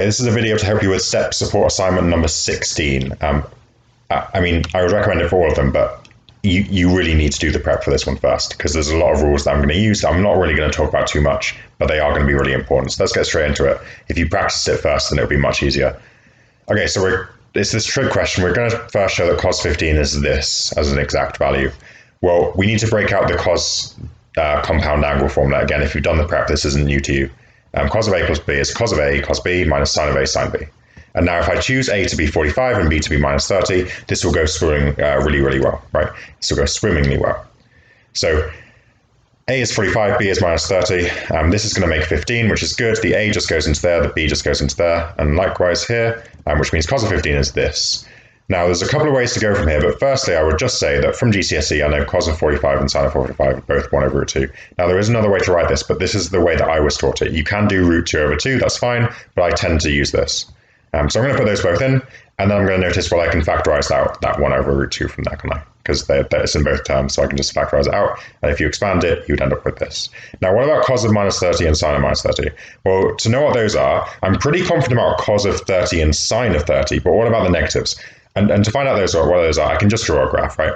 This is a video to help you with STEP support assignment number 16. I mean, I would recommend it for all of them, but you really need to do the prep for this one first, because there's a lot of rules that I'm going to use. I'm not really going to talk about too much, but they are going to be really important. So let's get straight into it. If you practiced it first, then it'll be much easier. Okay, so it's this trig question. We're going to first show that cos 15 is this as an exact value. Well, we need to break out the cos compound angle formula. Again, if you've done the prep, this isn't new to you. Cos of A plus B is cos of A, cos B, minus sine of A, sine B. And now if I choose A to be 45 and B to be minus 30, this will go swimming really, really well, right? This will go swimmingly well. So A is 45, B is minus 30. This is going to make 15, which is good. The A just goes into there, the B just goes into there. And likewise here, which means cos of 15 is this. Now, there's a couple of ways to go from here, but firstly, I would just say that from GCSE, I know cos of 45 and sine of 45 are both 1 over root 2. Now, there is another way to write this, but this is the way that I was taught it. You can do root 2 over 2, that's fine, but I tend to use this. So I'm going to put those both in, and then I'm going to notice, well, I can factorize that 1 over root 2 from that, can I? Because it's in both terms, so I can just factorize it out. And if you expand it, you'd end up with this. Now, what about cos of minus 30 and sine of minus 30? Well, to know what those are, I'm pretty confident about cos of 30 and sine of 30, but what about the negatives? And to find out what those are, I can just draw a graph, right?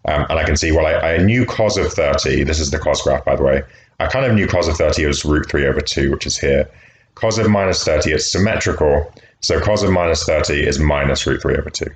And I can see, well, I knew cos of 30. This is the cos graph, by the way. I kind of knew cos of 30 was root 3 over 2, which is here. Cos of minus 30 is symmetrical. So cos of minus 30 is minus root 3 over 2.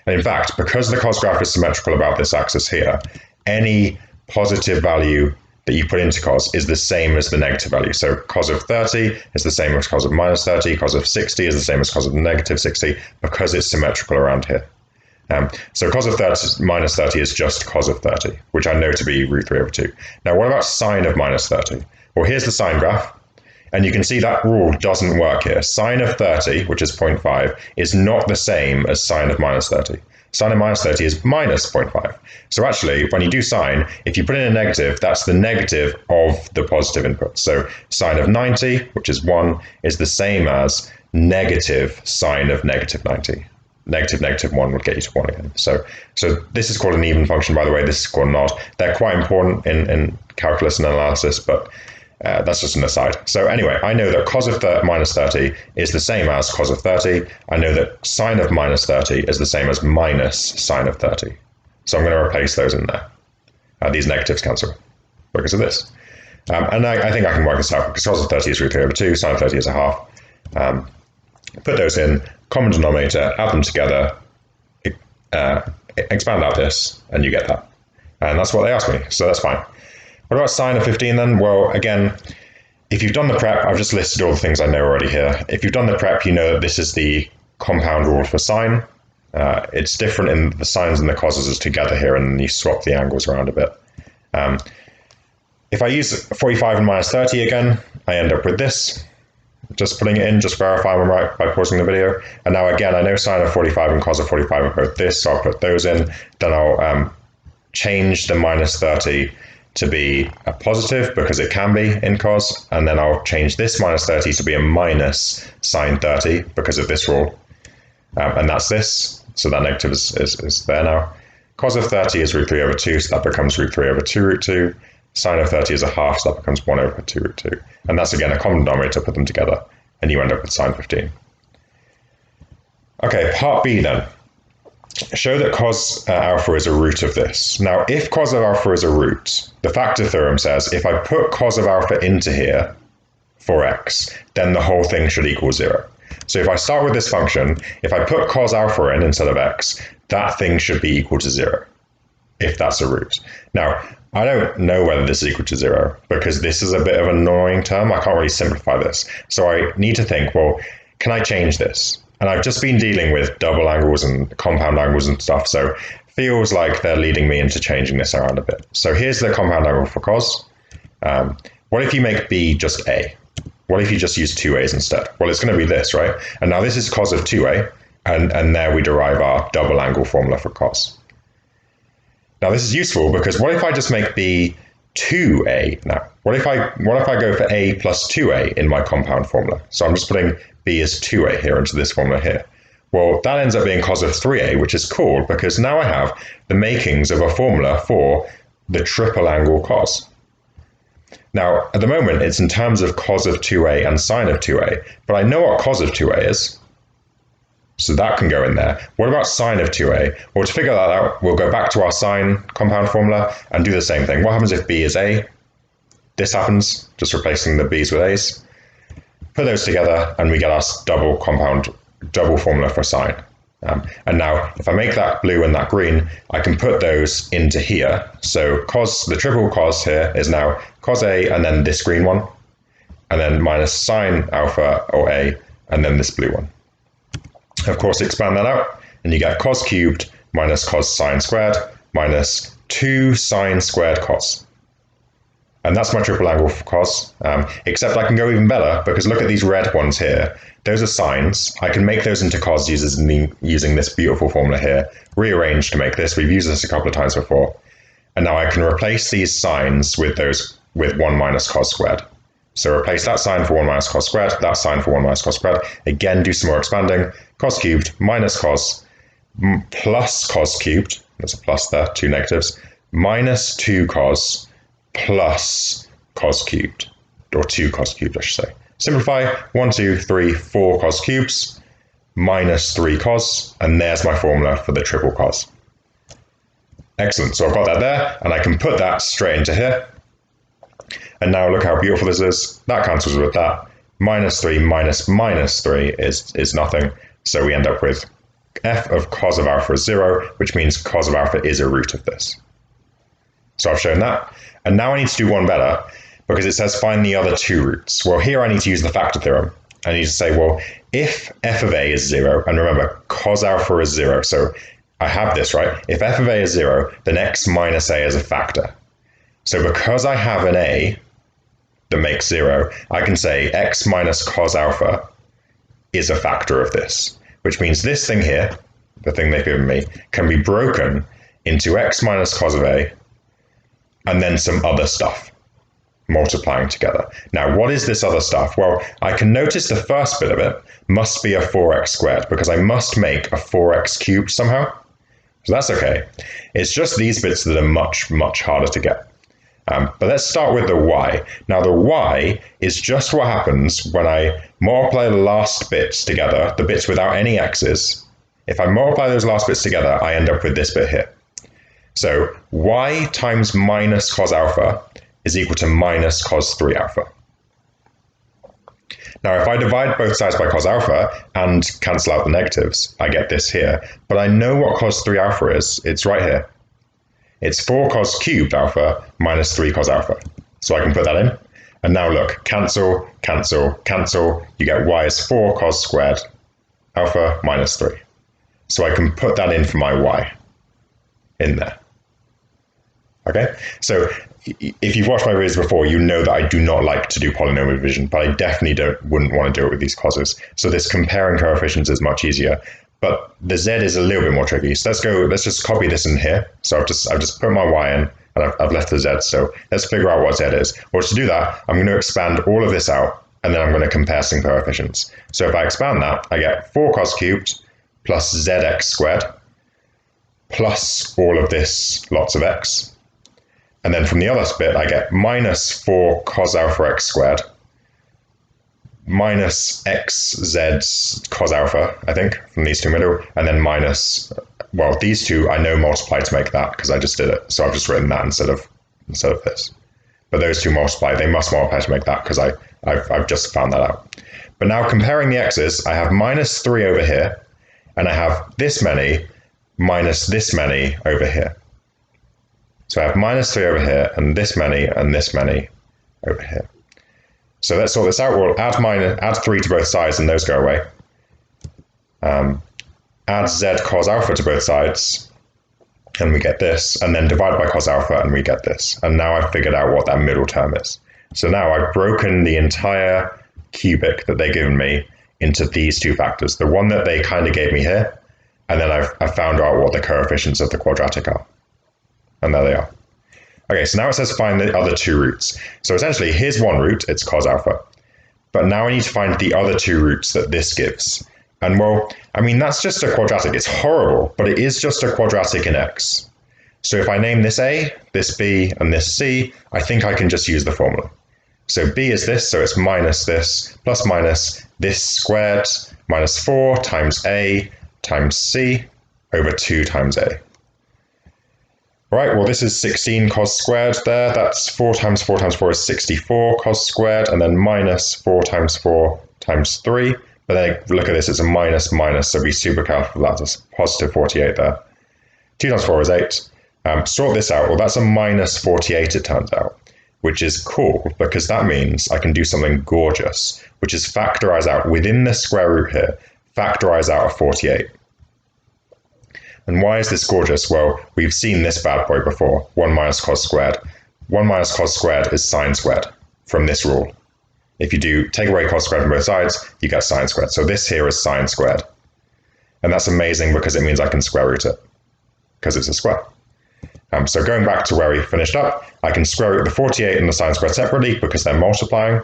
And in fact, because the cos graph is symmetrical about this axis here, any positive value that you put into cos is the same as the negative value. So cos of 30 is the same as cos of minus 30. Cos of 60 is the same as cos of negative 60 because it's symmetrical around here. So cos of 30 minus 30 is just cos of 30, which I know to be root 3 over 2. Now, what about sine of minus 30? Well, here's the sine graph. And you can see that rule doesn't work here. Sine of 30, which is 0.5, is not the same as sine of minus 30. Sine of minus 30 is minus 0.5. So actually, when you do sine, if you put in a negative, that's the negative of the positive input. So sine of 90, which is 1, is the same as negative sine of negative 90. Negative 1 would get you to 1 again. So this is called an even function, by the way. This is called an odd. They're quite important in calculus and analysis, but that's just an aside. So anyway, I know that cos of minus 30 is the same as cos of 30. I know that sine of minus 30 is the same as minus sine of 30. So I'm going to replace those in there. These negatives cancel because of this. And I think I can work this out because cos of 30 is root 3 over 2, sine of 30 is a half. Put those in, common denominator, add them together, expand out this, and you get that. And that's what they asked me, so that's fine. What about sine of 15 then? Well, again, if you've done the prep, I've just listed all the things I know already here. If you've done the prep, you know that this is the compound rule for sine. It's different in the sines and the coses together here, and you swap the angles around a bit. If I use 45 and minus 30 again, I end up with this. Just putting it in, just verifying I'm right by pausing the video. And now again, I know sine of 45 and cos of 45 are both this, so I'll put those in. Then I'll change the minus 30 to be a positive because it can be in cos, and then I'll change this minus 30 to be a minus sine 30 because of this rule, and that's this, so that negative is there now. Cos of 30 is root 3 over 2, so that becomes root 3 over 2 root 2. Sine of 30 is a half, so that becomes 1 over 2 root 2, and that's again a common denominator, put them together, and you end up with sine 15. Okay, part B then. Show that cos alpha is a root of this. Now, if cos of alpha is a root, the factor theorem says if I put cos of alpha into here for x, then the whole thing should equal 0. So if I start with this function, if I put cos alpha in instead of x, that thing should be equal to 0, if that's a root. Now, I don't know whether this is equal to 0, because this is a bit of an annoying term. I can't really simplify this. So I need to think, well, can I change this? And I've just been dealing with double angles and compound angles and stuff, so feels like they're leading me into changing this around a bit. So here's the compound angle for cos. What if you make B just A? What if you just use 2A's instead? Well, it's going to be this, right? And now this is cos of 2A, and there we derive our double angle formula for cos. Now this is useful because what if I just make B 2A now? What if I go for A plus 2A in my compound formula? So I'm just putting B as 2A here into this formula here. Well, that ends up being cos of 3A, which is cool because now I have the makings of a formula for the triple angle cos. Now, at the moment, it's in terms of cos of 2a and sine of 2a, but I know what cos of 2a is. So that can go in there. What about sine of 2a? Well, to figure that out, we'll go back to our sine compound formula and do the same thing. What happens if b is a? This happens, just replacing the b's with a's. Put those together and we get our double formula for sine. And now, if I make that blue and that green, I can put those into here. So cos, the triple cos here is now cos a and then this green one, and then minus sine alpha or a, and then this blue one. Of course, expand that out, and you get cos cubed minus cos sine squared minus 2 sine squared cos. And that's my triple angle for cos, except I can go even better, because look at these red ones here. Those are sines. I can make those into cos using this beautiful formula here, rearrange to make this. We've used this a couple of times before. And now I can replace these sines with 1 minus cos squared. So replace that sine for 1 minus cos squared, that sine for 1 minus cos squared. Again, do some more expanding. Cos cubed minus cos plus cos cubed, there's a plus there, 2 negatives, minus 2 cos plus cos cubed, or 2 cos cubed, I should say. Simplify, 1, 2, 3, 4 cos cubes, minus 3 cos, and there's my formula for the triple cos. Excellent, so I've got that there, and I can put that straight into here. And now look how beautiful this is. That cancels with that. Minus 3 minus minus 3 is nothing, so we end up with f of cos of alpha is 0, which means cos of alpha is a root of this. So I've shown that. And now I need to do one better, because it says find the other 2 roots. Well, here I need to use the factor theorem. I need to say, well, if f of a is 0, and remember, cos alpha is 0, so I have this, right? If f of a is 0, then x minus a is a factor. So because I have an a that makes 0, I can say x minus cos alpha is a factor of this, which means this thing here, the thing they've given me, can be broken into x minus cos of a and then some other stuff multiplying together. Now, what is this other stuff? Well, I can notice the first bit of it must be a 4x squared, because I must make a 4x cubed somehow. So that's okay. It's just these bits that are much, much harder to get. But let's start with the y. Now, the y is just what happens when I multiply the last bits together, the bits without any x's. If I multiply those last bits together, I end up with this bit here. So y times minus cos alpha is equal to minus cos 3 alpha. Now, if I divide both sides by cos alpha and cancel out the negatives, I get this here. But I know what cos 3 alpha is. It's right here. It's 4 cos cubed alpha minus 3 cos alpha. So I can put that in. And now look, cancel, cancel, cancel. You get y is 4 cos squared alpha minus 3. So I can put that in for my y in there. Okay, so if you've watched my videos before, you know that I do not like to do polynomial division, but I definitely wouldn't want to do it with these causes. So this comparing coefficients is much easier, but the z is a little bit more tricky. So let's just copy this in here. So I've just put my y in, and I've left the z. So let's figure out what z is. Well, to do that, I'm going to expand all of this out, and then I'm going to compare some coefficients. So if I expand that, I get 4 cos cubed plus zx squared plus all of this lots of x. And then from the other bit, I get minus 4 cos alpha x squared minus xz cos alpha, I think, from these two middle, and then minus, well, these two I know multiply to make that because I just did it. So I've just written that instead of this. But those two multiply, they must multiply to make that because I've just found that out. But now comparing the x's, I have minus 3 over here, and I have this many minus this many over here. So I have minus 3 over here, and this many over here. So let's sort this out. We'll add 3 to both sides, and those go away. Add z cos alpha to both sides, and we get this, and then divide by cos alpha, and we get this. And now I've figured out what that middle term is. So now I've broken the entire cubic that they've given me into these two factors, the one that they kind of gave me here, and then I've found out what the coefficients of the quadratic are. And there they are. Okay, so now it says find the other 2 roots. So essentially, here's one root, it's cos alpha. But now I need to find the other 2 roots that this gives. And well, I mean, that's just a quadratic. It's horrible, but it is just a quadratic in x. So if I name this a, this b, and this c, I think I can just use the formula. So b is this, so it's minus this, plus minus this squared, minus 4 times a times c over 2 times a. Right, well, this is 16 cos squared there. That's 4 times 4 times 4 is 64 cos squared, and then minus 4 times 4 times 3. But then look at this, it's a minus minus, so be super careful of that. It's positive 48 there. 2 times 4 is 8. Sort this out. Well, that's a minus 48, it turns out, which is cool because that means I can do something gorgeous, which is factorize out within the square root here, factorize out a 48. And why is this gorgeous? Well, we've seen this bad boy before, 1 minus cos squared. 1 minus cos squared is sine squared from this rule. If you take away cos squared from both sides, you get sine squared. So this here is sine squared. And that's amazing because it means I can square root it, because it's a square. So going back to where we finished up, I can square root the 48 and the sine squared separately because they're multiplying.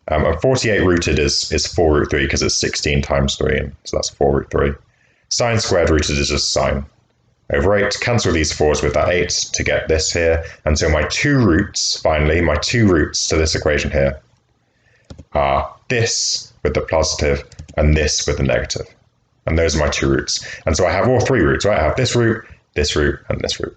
And 48 rooted is 4 root 3 because it's 16 times 3, so that's 4 root 3. Sine squared rooted is just sine over 8. Cancel these 4s with that 8 to get this here. And so my two roots, finally, my two roots to this equation here are this with the positive and this with the negative. And those are my two roots. And so I have all three roots, right? I have this root, and this root.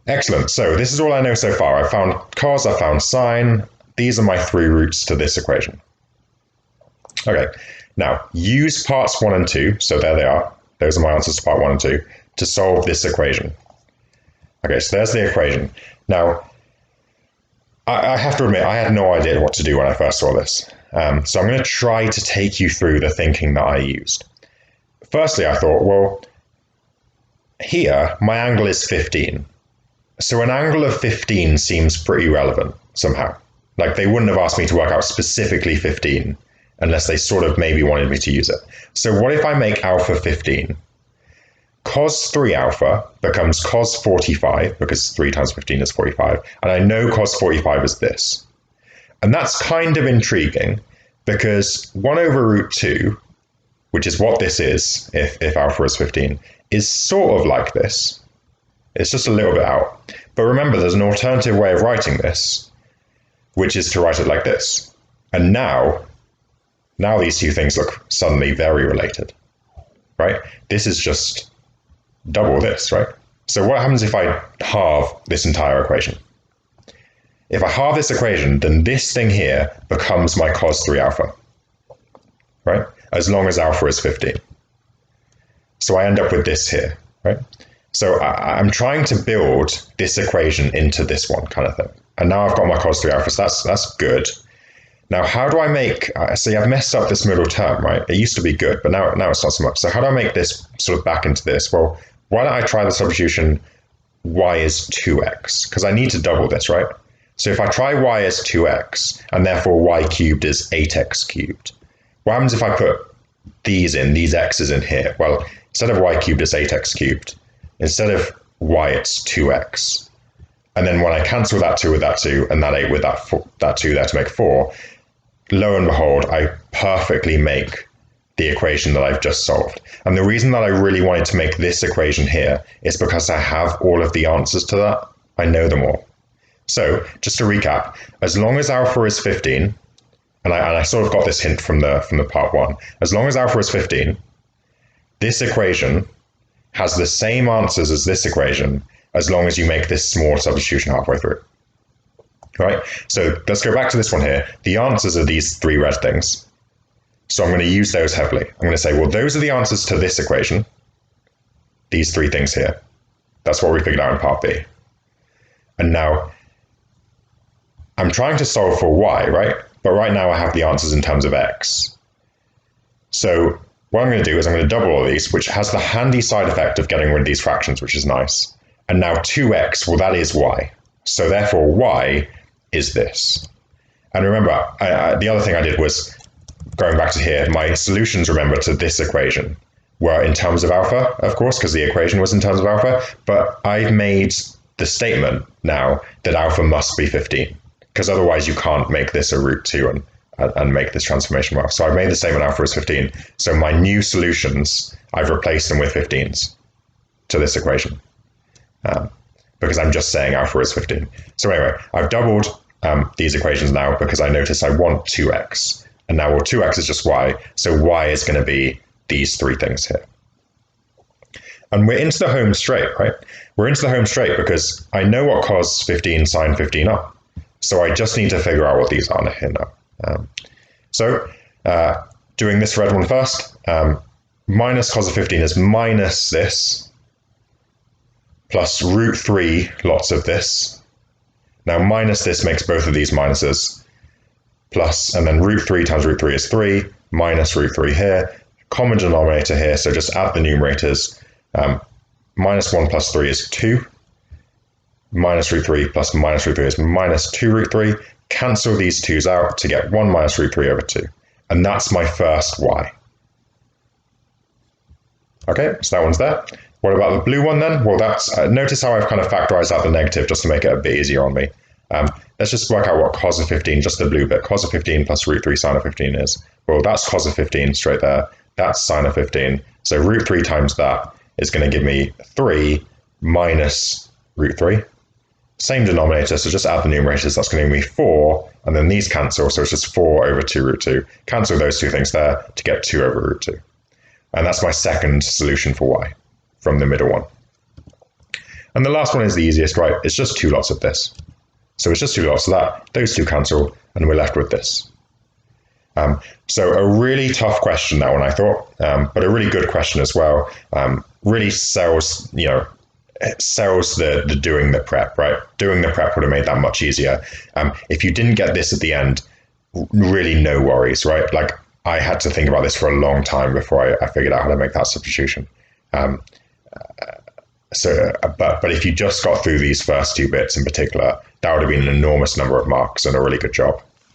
Excellent. So this is all I know so far. I found cos, I found sine. These are my three roots to this equation. Okay. Now, use parts 1 and 2, so there they are. Those are my answers to part 1 and 2, to solve this equation. Okay, so there's the equation. Now, I have to admit, I had no idea what to do when I first saw this. So I'm going to try to take you through the thinking that I used. Firstly, I thought, well, here, my angle is 15. So an angle of 15 seems pretty relevant somehow. Like, they wouldn't have asked me to work out specifically 15 unless they sort of maybe wanted me to use it. So what if I make alpha 15? Cos 3 alpha becomes cos 45, because 3 times 15 is 45, and I know cos 45 is this. And that's kind of intriguing, because 1 over root 2, which is what this is, if alpha is 15, is sort of like this. It's just a little bit out. But remember, there's an alternative way of writing this, which is to write it like this. And now these two things look suddenly very related, right? This is just double this, right? So what happens if I halve this entire equation? If I halve this equation, then this thing here becomes my cos 3 alpha, right? As long as alpha is 15. So I end up with this here, right? So I'm trying to build this equation into this one kind of thing. And now I've got my cos 3 alpha, so that's good. Now, how do I make, see, I've messed up this middle term, right? It used to be good, but now it's not so much. So how do I make this sort of back into this? Well, why don't I try the substitution y is 2x? Because I need to double this, right? So if I try y as 2x, and therefore y cubed is 8x cubed, what happens if I put these x's in here? Well, instead of y cubed, it's 8x cubed. Instead of y, it's 2x. And then when I cancel that 2 with that 2, and that 8 with that 2 there to make 4, lo and behold, I perfectly make the equation that I've just solved. And the reason that I really wanted to make this equation here is because I have all of the answers to that. I know them all. So just to recap, as long as alpha is 15, and I sort of got this hint from the part 1, as long as alpha is 15, this equation has the same answers as this equation as long as you make this small substitution halfway through. Right? So let's go back to this one here. The answers are these three red things. So I'm going to use those heavily. I'm going to say, well, those are the answers to this equation. These three things here. That's what we figured out in part B. And now I'm trying to solve for y, right? But right now I have the answers in terms of x. So what I'm going to do is I'm going to double all these, which has the handy side effect of getting rid of these fractions, which is nice. And now 2x, well, that is y. So therefore y is this. And remember, the other thing I did was, going back to here, my solutions, remember, to this equation were in terms of alpha, of course, because the equation was in terms of alpha, but I've made the statement now that alpha must be 15, because otherwise you can't make this a root 2 and make this transformation well. So I've made the statement alpha is 15. So my new solutions, I've replaced them with 15s to this equation, because I'm just saying alpha is 15. So anyway, I've doubled these equations now because I notice I want 2x. And now, well, 2x is just y, so y is going to be these three things here. And we're into the home straight, right? We're into the home straight because I know what cos 15, sine 15 are. So I just need to figure out what these are here now. Doing this red one first, minus cos of 15 is minus this, plus root 3 lots of this. Now minus this makes both of these minuses, plus, and then root 3 times root 3 is 3, minus root 3 here, common denominator here, so just add the numerators. Minus 1 plus 3 is 2, minus root 3 plus minus root 3 is minus 2 root 3, cancel these 2's out to get 1 minus root 3 over 2. And that's my first y. Okay, so that one's there. What about the blue one then? Well, that's notice how I've kind of factorized out the negative just to make it a bit easier on me. Let's just work out what cos of 15, just the blue bit, cos of 15 plus root 3 sine of 15 is. Well, that's cos of 15 straight there. That's sine of 15. So root 3 times that is going to give me 3 minus root 3. Same denominator, so just add the numerators. That's going to give me 4, and then these cancel, so it's just 4 over 2 root 2. Cancel those two things there to get 2 over root 2. And that's my second solution for y from the middle one. And the last one is the easiest, right? It's just 2 lots of this. So it's just 2 lots of that. Those 2 cancel, and we're left with this. So a really tough question, that one, I thought, but a really good question as well. Really sells, it sells the doing the prep, right? Doing the prep would have made that much easier. If you didn't get this at the end, really no worries, right? Like, I had to think about this for a long time before I figured out how to make that substitution. But if you just got through these first 2 bits in particular, that would have been an enormous number of marks and a really good job.